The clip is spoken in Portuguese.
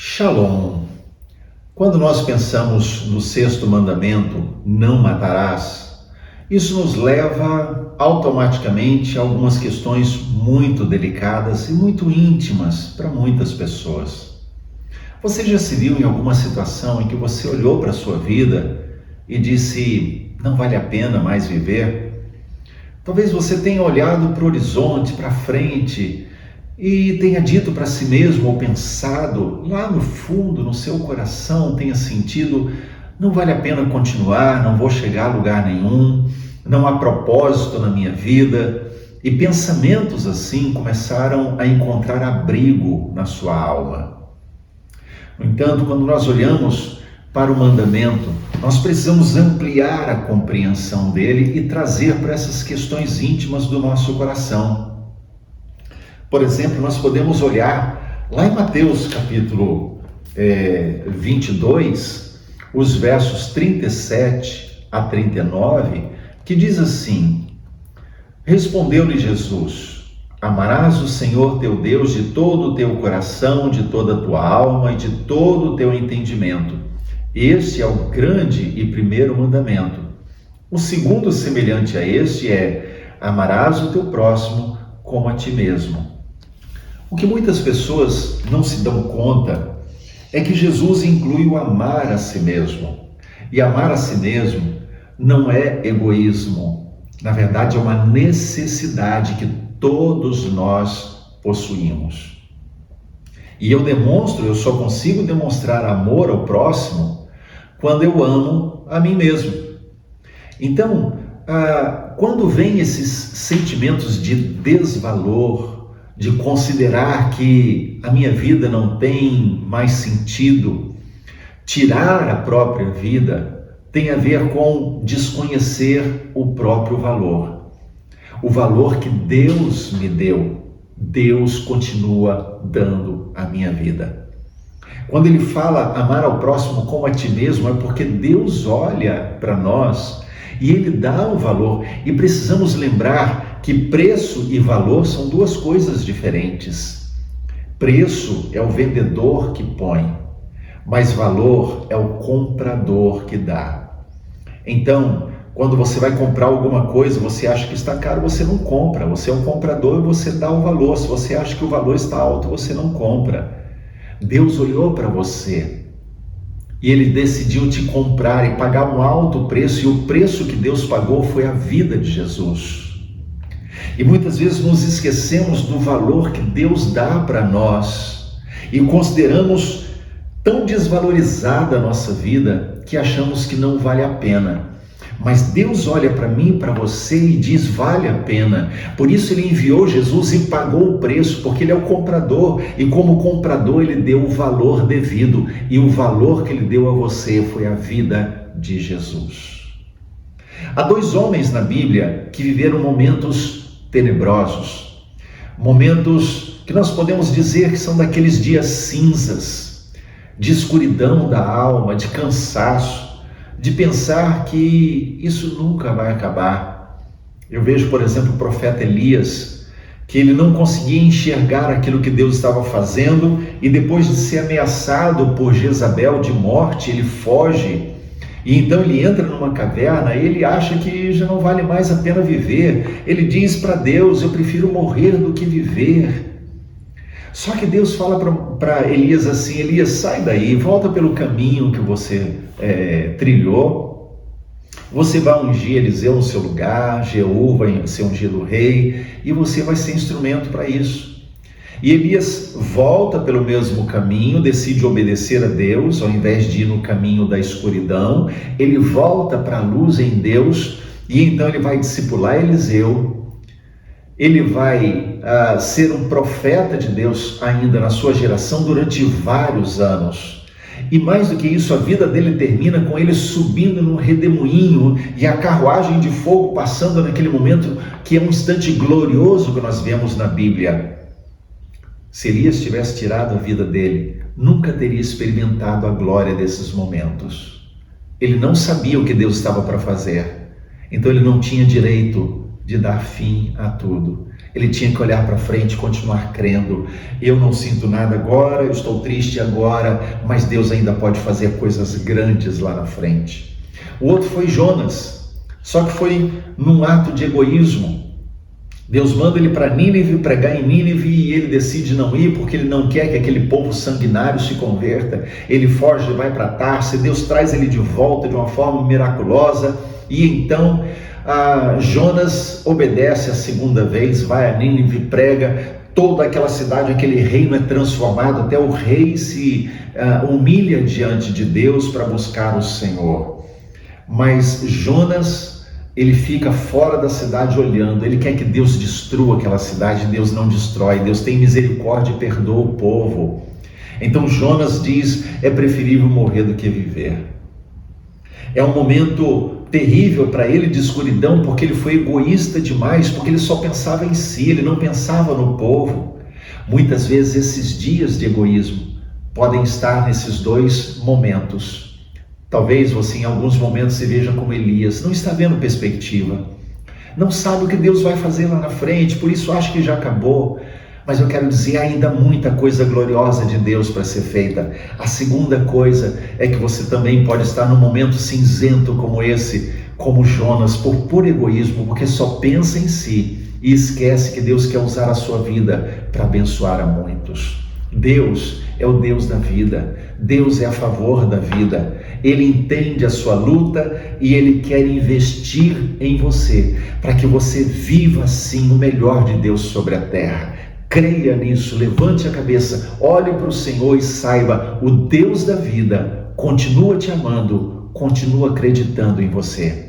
Shalom. Quando nós pensamos no sexto mandamento, não matarás, isso nos leva automaticamente a algumas questões muito delicadas e muito íntimas para muitas pessoas. Você já se viu em alguma situação em que você olhou para a sua vida e disse, não vale a pena mais viver? Talvez você tenha olhado para o horizonte, para frente, e tenha dito para si mesmo ou pensado lá no fundo, no seu coração, tenha sentido, não vale a pena continuar, não vou chegar a lugar nenhum, não há propósito na minha vida. E pensamentos assim começaram a encontrar abrigo na sua alma. No entanto, quando nós olhamos para o mandamento, nós precisamos ampliar a compreensão dele e trazer para essas questões íntimas do nosso coração. Por exemplo, nós podemos olhar lá em Mateus capítulo 22, os versos 37 a 39, que diz assim: Respondeu-lhe Jesus: Amarás o Senhor teu Deus de todo o teu coração, de toda a tua alma e de todo o teu entendimento. Este é o grande e primeiro mandamento. O segundo, semelhante a este, é: amarás o teu próximo como a ti mesmo. O que muitas pessoas não se dão conta é que Jesus inclui o amar a si mesmo. E amar a si mesmo não é egoísmo. Na verdade, é uma necessidade que todos nós possuímos. E eu só consigo demonstrar amor ao próximo quando eu amo a mim mesmo. Então, quando vem esses sentimentos de desvalor, de considerar que a minha vida não tem mais sentido, tirar a própria vida tem a ver com desconhecer o próprio valor. O valor que Deus me deu, Deus continua dando à minha vida. Quando ele fala amar ao próximo como a ti mesmo, é porque Deus olha para nós e ele dá o valor. E precisamos lembrar que preço e valor são duas coisas diferentes. Preço é o vendedor que põe, mas valor é o comprador que dá. Então, quando você vai comprar alguma coisa, você acha que está caro, você não compra. Você é um comprador e você dá o valor. Se você acha que o valor está alto, você não compra. Deus olhou para você e ele decidiu te comprar e pagar um alto preço, e o preço que Deus pagou foi a vida de Jesus. E muitas vezes nos esquecemos do valor que Deus dá para nós e consideramos tão desvalorizada a nossa vida que achamos que não vale a pena. Mas Deus olha para mim e para você e diz, vale a pena. Por isso ele enviou Jesus e pagou o preço, porque ele é o comprador. E como comprador ele deu o valor devido. E o valor que ele deu a você foi a vida de Jesus. Há dois homens na Bíblia que viveram momentos tenebrosos. Momentos que nós podemos dizer que são daqueles dias cinzas, de escuridão da alma, de cansaço, de pensar que isso nunca vai acabar. Eu vejo, por exemplo, o profeta Elias, que ele não conseguia enxergar aquilo que Deus estava fazendo, e depois de ser ameaçado por Jezabel de morte, ele foge, e então ele entra numa caverna, ele acha que já não vale mais a pena viver. Ele diz para Deus, eu prefiro morrer do que viver. Só que Deus fala para Elias assim, Elias, sai daí, volta pelo caminho que você trilhou. Você vai ungir Eliseu no seu lugar, Jeú vai ser ungido rei, e você vai ser instrumento para isso. E Elias volta pelo mesmo caminho, decide obedecer a Deus, ao invés de ir no caminho da escuridão. Ele volta para a luz em Deus, e então ele vai discipular Eliseu. Ele vai ser um profeta de Deus ainda na sua geração durante vários anos. E mais do que isso, a vida dele termina com ele subindo num redemoinho e a carruagem de fogo passando naquele momento que é um instante glorioso que nós vemos na Bíblia. Se Elias tivesse tirado a vida dele, nunca teria experimentado a glória desses momentos. Ele não sabia o que Deus estava para fazer, então ele não tinha direito de dar fim a tudo. Ele tinha que olhar para frente e continuar crendo. Eu não sinto nada agora, eu estou triste agora, mas Deus ainda pode fazer coisas grandes lá na frente. O outro foi Jonas, só que foi num ato de egoísmo. Deus manda ele para Nínive, pregar em Nínive, e ele decide não ir porque ele não quer que aquele povo sanguinário se converta. Ele foge, vai para Tarso, Deus traz ele de volta de uma forma miraculosa, e então Jonas obedece a segunda vez, vai a Nínive, prega, toda aquela cidade, aquele reino é transformado, até o rei se humilha diante de Deus para buscar o Senhor. Mas Jonas, ele fica fora da cidade olhando, ele quer que Deus destrua aquela cidade. Deus não destrói, Deus tem misericórdia e perdoa o povo. Então Jonas diz, é preferível morrer do que viver. É um momento terrível para ele de escuridão, porque ele foi egoísta demais, porque ele só pensava em si, ele não pensava no povo. Muitas vezes esses dias de egoísmo podem estar nesses dois momentos. Talvez você em alguns momentos se veja como Elias, não está vendo perspectiva, não sabe o que Deus vai fazer lá na frente, por isso acha que já acabou. Mas eu quero dizer, ainda muita coisa gloriosa de Deus para ser feita. A segunda coisa é que você também pode estar num momento cinzento como esse, como Jonas, por puro egoísmo, porque só pensa em si e esquece que Deus quer usar a sua vida para abençoar a muitos. Deus é o Deus da vida, Deus é a favor da vida, Ele entende a sua luta e Ele quer investir em você, para que você viva assim o melhor de Deus sobre a terra. Creia nisso, levante a cabeça, olhe para o Senhor e saiba, o Deus da vida continua te amando, continua acreditando em você.